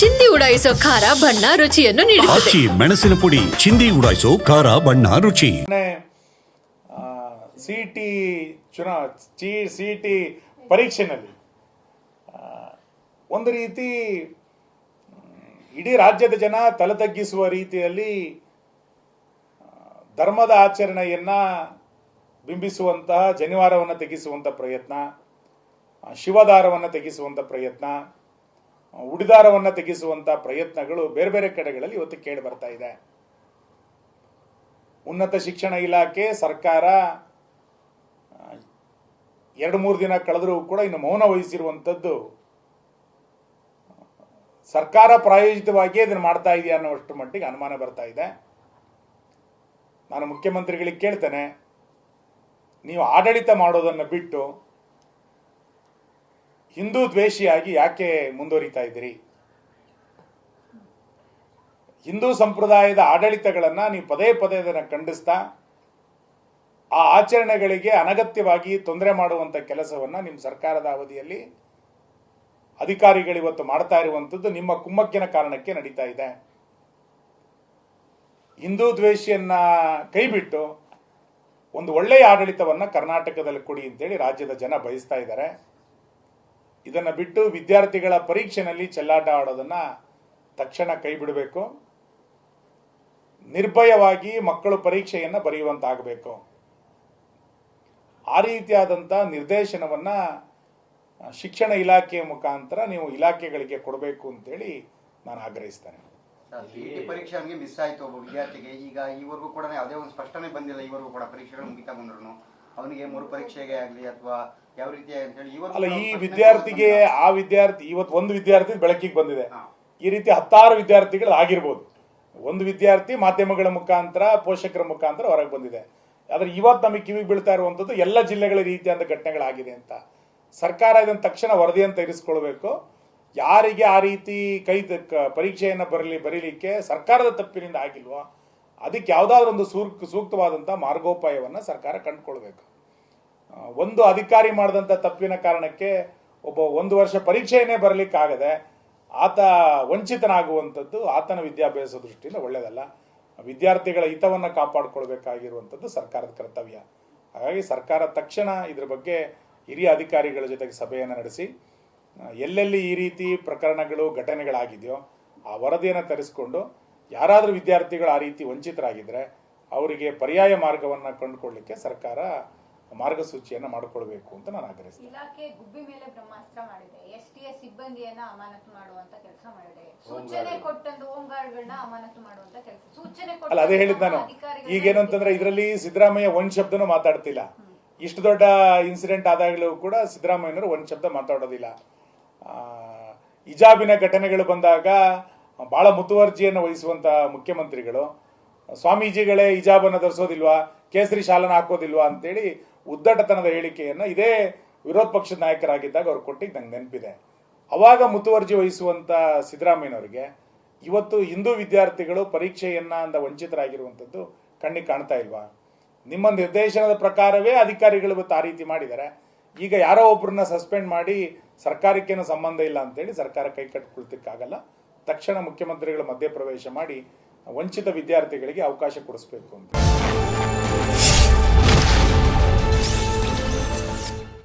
ಚಿಂದಿ ಉಡಾಯಿಸೋ ಖಾರ ಬಣ್ಣ ರುಚಿಯನ್ನು ನೀಡುತ್ತದೆ. ಮೆಣಸಿನ ಪುಡಿ ಚಿಂದಿ ಉಡಾಯಿಸೋ ಖಾರ ಬಣ್ಣ ರುಚಿ. ಸಿಇಟಿ ಪರೀಕ್ಷೆನಲ್ಲಿ ಒಂದು ರೀತಿ ಇಡೀ ರಾಜ್ಯದ ಜನ ತಲೆ ತಗ್ಗಿಸುವ ರೀತಿಯಲ್ಲಿ ಧರ್ಮದ ಆಚರಣೆಯನ್ನ ಬಿಂಬಿಸುವಂತಹ ಜನಿವಾರವನ್ನು ತೆಗೆಸುವಂಥ ಪ್ರಯತ್ನ, ಶಿವದಾರವನ್ನು ತೆಗೆಸುವಂಥ ಪ್ರಯತ್ನ, ಉಡಿದಾರವನ್ನು ತೆಗೆಸುವಂಥ ಪ್ರಯತ್ನಗಳು ಬೇರೆ ಬೇರೆ ಕಡೆಗಳಲ್ಲಿ ಇವತ್ತು ಕೇಳಿ ಬರ್ತಾ ಇದೆ. ಉನ್ನತ ಶಿಕ್ಷಣ ಇಲಾಖೆ ಸರ್ಕಾರ 2-3 ದಿನ ಕಳೆದರೂ ಕೂಡ ಇನ್ನು ಮೌನ ವಹಿಸಿರುವಂಥದ್ದು ಸರ್ಕಾರ ಪ್ರಾಯೋಜಿತವಾಗಿ ಇದನ್ನು ಮಾಡ್ತಾ ಇದೆಯಾ ಅನ್ನೋಷ್ಟು ಮಟ್ಟಿಗೆ ಅನುಮಾನ ಬರ್ತಾ ಇದೆ. ನಾನು ಮುಖ್ಯಮಂತ್ರಿಗಳಿಗೆ ಕೇಳ್ತೇನೆ, ನೀವು ಆಡಳಿತ ಮಾಡೋದನ್ನು ಬಿಟ್ಟು ಹಿಂದೂ ದ್ವೇಷಿಯಾಗಿ ಯಾಕೆ ಮುಂದುವರಿತಾ ಇದ್ದೀರಿ? ಹಿಂದೂ ಸಂಪ್ರದಾಯದ ಆಡಳಿತಗಳನ್ನು ನೀವು ಪದೇ ಪದೇ ಅದನ್ನು ಖಂಡಿಸ್ತಾ ಆ ಆಚರಣೆಗಳಿಗೆ ಅನಗತ್ಯವಾಗಿ ತೊಂದರೆ ಮಾಡುವಂಥ ಕೆಲಸವನ್ನು ನಿಮ್ಮ ಸರ್ಕಾರದ ಅವಧಿಯಲ್ಲಿ ಅಧಿಕಾರಿಗಳು ಇವತ್ತು ಮಾಡ್ತಾ ಇರುವಂಥದ್ದು ನಿಮ್ಮ ಕುಮ್ಮಕ್ಕಿನ ಕಾರಣಕ್ಕೆ ನಡೀತಾ ಇದೆ. ಹಿಂದೂ ದ್ವೇಷಿಯನ್ನ ಕೈಬಿಟ್ಟು ಒಂದು ಒಳ್ಳೆಯ ಆಡಳಿತವನ್ನು ಕರ್ನಾಟಕದಲ್ಲಿ ಕೊಡಿ ಅಂತೇಳಿ ರಾಜ್ಯದ ಜನ ಬಯಸ್ತಾ ಇದ್ದಾರೆ. ಇದನ್ನು ಬಿಟ್ಟು ವಿದ್ಯಾರ್ಥಿಗಳ ಪರೀಕ್ಷೆನಲ್ಲಿ ಚೆಲ್ಲಾಟ ಆಡೋದನ್ನ ತಕ್ಷಣ ಕೈ ಬಿಡಬೇಕು. ನಿರ್ಭಯವಾಗಿ ಮಕ್ಕಳು ಪರೀಕ್ಷೆಯನ್ನು ಬರೆಯುವಂತಾಗಬೇಕು. ಆ ರೀತಿಯಾದಂಥ ನಿರ್ದೇಶನವನ್ನ ಶಿಕ್ಷಣ ಇಲಾಖೆಯ ಮುಖಾಂತರ ನೀವು ಇಲಾಖೆಗಳಿಗೆ ಕೊಡಬೇಕು ಅಂತೇಳಿ ನಾನು ಆಗ್ರಹಿಸ್ತೇನೆ. ಸಿಇಟಿ ಪರೀಕ್ಷೆ ಅವನಿಗೆ ಮಿಸ್ ಆಯಿತು ಒಬ್ಬ ವಿದ್ಯಾರ್ಥಿಗೆ. ಈಗ ಈವರೆಗೂ ಕೂಡ ಯಾವುದೇ ಒಂದು ಸ್ಪಷ್ಟನೆ ಬಂದಿಲ್ಲ. ಈವರೆಗೂ ಕೂಡ ಪರೀಕ್ಷೆಗಳು ಮುಗಿತಾ ಬಂದ್ರು ಅವನಿಗೆ ಮರು ಪರೀಕ್ಷೆಗೆ ಆಗಲಿ ಅಥವಾ ಯಾವ ರೀತಿ ಅಂತ ಹೇಳಿ ಅಲ್ಲ, ಈ ವಿದ್ಯಾರ್ಥಿಗೆ ಆ ವಿದ್ಯಾರ್ಥಿ ಇವತ್ತು ಒಂದು ವಿದ್ಯಾರ್ಥಿ ಬೆಳಕಿಗೆ ಬಂದಿದೆ. ಈ ರೀತಿ 10 ವಿದ್ಯಾರ್ಥಿಗಳು ಆಗಿರ್ಬೋದು. ಒಂದು ವಿದ್ಯಾರ್ಥಿ ಮಾಧ್ಯಮಗಳ ಮುಖಾಂತರ ಪೋಷಕರ ಮುಖಾಂತರ ಹೊರಗೆ ಬಂದಿದೆ. ಆದ್ರೆ ಇವತ್ತು ನಮಗೆ ಕಿವಿಗೆ ಬೀಳ್ತಾ ಇರುವಂಥದ್ದು ಎಲ್ಲ ಜಿಲ್ಲೆಗಳ ರೀತಿಯಾದ ಘಟನೆಗಳಾಗಿದೆ ಅಂತ. ಸರ್ಕಾರ ಇದನ್ನು ತಕ್ಷಣ ವರದಿಯನ್ನು ತೆಗೆದುಕೊಳ್ಬೇಕು. ಯಾರಿಗೆ ಆ ರೀತಿ ಪರೀಕ್ಷೆಯನ್ನು ಬರೀಲಿಕ್ಕೆ ಸರ್ಕಾರದ ತಪ್ಪಿನಿಂದ ಆಗಿಲ್ವೋ ಅದಕ್ಕೆ ಯಾವುದಾದ್ರೂ ಒಂದು ಸೂಕ್ತವಾದಂಥ ಮಾರ್ಗೋಪಾಯವನ್ನು ಸರ್ಕಾರ ಕಂಡುಕೊಳ್ಬೇಕು. ಒಂದು ಅಧಿಕಾರಿ ಮಾಡಿದಂಥ ತಪ್ಪಿನ ಕಾರಣಕ್ಕೆ ಒಬ್ಬ 1 ವರ್ಷ ಪರೀಕ್ಷೆಯನ್ನೇ ಬರಲಿಕ್ಕಾಗದೆ ಆತ ವಂಚಿತನಾಗುವಂಥದ್ದು ಆತನ ವಿದ್ಯಾಭ್ಯಾಸ ದೃಷ್ಟಿಯಿಂದ ಒಳ್ಳೆಯದಲ್ಲ. ವಿದ್ಯಾರ್ಥಿಗಳ ಹಿತವನ್ನು ಕಾಪಾಡಿಕೊಳ್ಬೇಕಾಗಿರುವಂಥದ್ದು ಸರ್ಕಾರದ ಕರ್ತವ್ಯ. ಹಾಗಾಗಿ ಸರ್ಕಾರ ತಕ್ಷಣ ಇದ್ರ ಬಗ್ಗೆ ಹಿರಿಯ ಅಧಿಕಾರಿಗಳ ಜೊತೆಗೆ ಸಭೆಯನ್ನು ನಡೆಸಿ ಎಲ್ಲೆಲ್ಲಿ ಈ ರೀತಿ ಪ್ರಕರಣಗಳು ಘಟನೆಗಳಾಗಿದೆಯೋ ಆ ವರದಿಯನ್ನು ತರಿಸಿಕೊಂಡು ಯಾರಾದರೂ ವಿದ್ಯಾರ್ಥಿಗಳು ಆ ರೀತಿ ವಂಚಿತರಾಗಿದ್ದರೆ ಅವರಿಗೆ ಪರ್ಯಾಯ ಮಾರ್ಗವನ್ನು ಕಂಡುಕೊಳ್ಳಲಿಕ್ಕೆ ಸರ್ಕಾರ ಮಾರ್ಗಸೂಚಿಯನ್ನು ಮಾಡಿಕೊಳ್ಬೇಕು ಅಂತ ನಾನು ಆಗ್ರಹಿಸ್ತೇನೆ. ಇಲಾಖೆ ಗುಬ್ಬಿ ಮೇಲೆ ಬ್ರಹ್ಮಾಸ್ತ್ರ ಮಾಡಿದೆ. ಎಸ್ಟಿಎಸ್ ಸಿಬ್ಬಂದಿಯನ್ನ ಅಮಾನತು ಮಾಡುವಂತ ಕೆಲಸ ಮಾಡಿದೆ. ಸೂಚನೆ ಕೊಟ್ಟಂತ ಹೋಮ್ ಗಾರ್ಡ್ಗಳನ್ನ ಅಮಾನತು ಮಾಡುವಂತ ಕೆಲಸ ಸೂಚನೆ ಕೊಟ್ಟ ಅಲ್ಲ, ಅದೇ ಹೇಳಿದ್ ನಾನು. ಈಗೇನು ಅಂತಂದ್ರೆ ಇದರಲ್ಲಿ ಸಿದ್ದರಾಮಯ್ಯ ಒಂದ್ ಶಬ್ದನೂ ಮಾತಾಡ್ತಿಲ್ಲ. ಇಷ್ಟು ದೊಡ್ಡ ಇನ್ಸಿಡೆಂಟ್ ಆದಾಗಲೂ ಕೂಡ ಸಿದ್ದರಾಮಯ್ಯನವರು ಒಂದ್ ಶಬ್ದ ಮಾತಾಡೋದಿಲ್ಲ. ಹಿಜಾಬಿನ ಘಟನೆಗಳು ಬಂದಾಗ ಬಹಳ ಮುತುವರ್ಜಿಯನ್ನು ವಹಿಸುವಂತ ಮುಖ್ಯಮಂತ್ರಿಗಳು ಸ್ವಾಮೀಜಿಗಳೇ ಹಿಜಾಬನ್ನು ಧರಿಸೋದಿಲ್ವಾ, ಕೇಸರಿ ಶಾಲನ ಹಾಕೋದಿಲ್ವಾ ಅಂತೇಳಿ ಉದ್ದಟತನದ ಹೇಳಿಕೆಯನ್ನ ಇದೇ ವಿರೋಧ ಪಕ್ಷದ ನಾಯಕರಾಗಿದ್ದಾಗ ಅವ್ರು ಕೊಟ್ಟಿದ್ದು ನಂಗೆ ನೆನಪಿದೆ. ಅವಾಗ ಮುತುವರ್ಜಿ ವಹಿಸುವಂತ ಸಿದ್ದರಾಮಯ್ಯನವರಿಗೆ ಇವತ್ತು ಹಿಂದೂ ವಿದ್ಯಾರ್ಥಿಗಳು ಪರೀಕ್ಷೆಯನ್ನ ವಂಚಿತರಾಗಿರುವಂಥದ್ದು ಕಣ್ಣಿಗೆ ಕಾಣ್ತಾ ಇಲ್ವಾ? ನಿಮ್ಮ ನಿರ್ದೇಶನದ ಪ್ರಕಾರವೇ ಅಧಿಕಾರಿಗಳು ಇವತ್ತು ಆ ರೀತಿ ಮಾಡಿದ್ದಾರೆ. ಈಗ ಯಾರೋ ಒಬ್ಬರನ್ನ ಸಸ್ಪೆಂಡ್ ಮಾಡಿ ಸರ್ಕಾರಕ್ಕೇನು ಸಂಬಂಧ ಇಲ್ಲ ಅಂತೇಳಿ ಸರ್ಕಾರ ಕೈ ಕಟ್ಟಿಕೊಳ್ತಿಕ್ಕಾಗಲ್ಲ. ತಕ್ಷಣ ಮುಖ್ಯಮಂತ್ರಿಗಳು ಮಧ್ಯಪ್ರವೇಶ ಮಾಡಿ ವಂಚಿತ ವಿದ್ಯಾರ್ಥಿಗಳಿಗೆ ಅವಕಾಶ ಕೊಡಿಸ್ಬೇಕು ಅಂತ.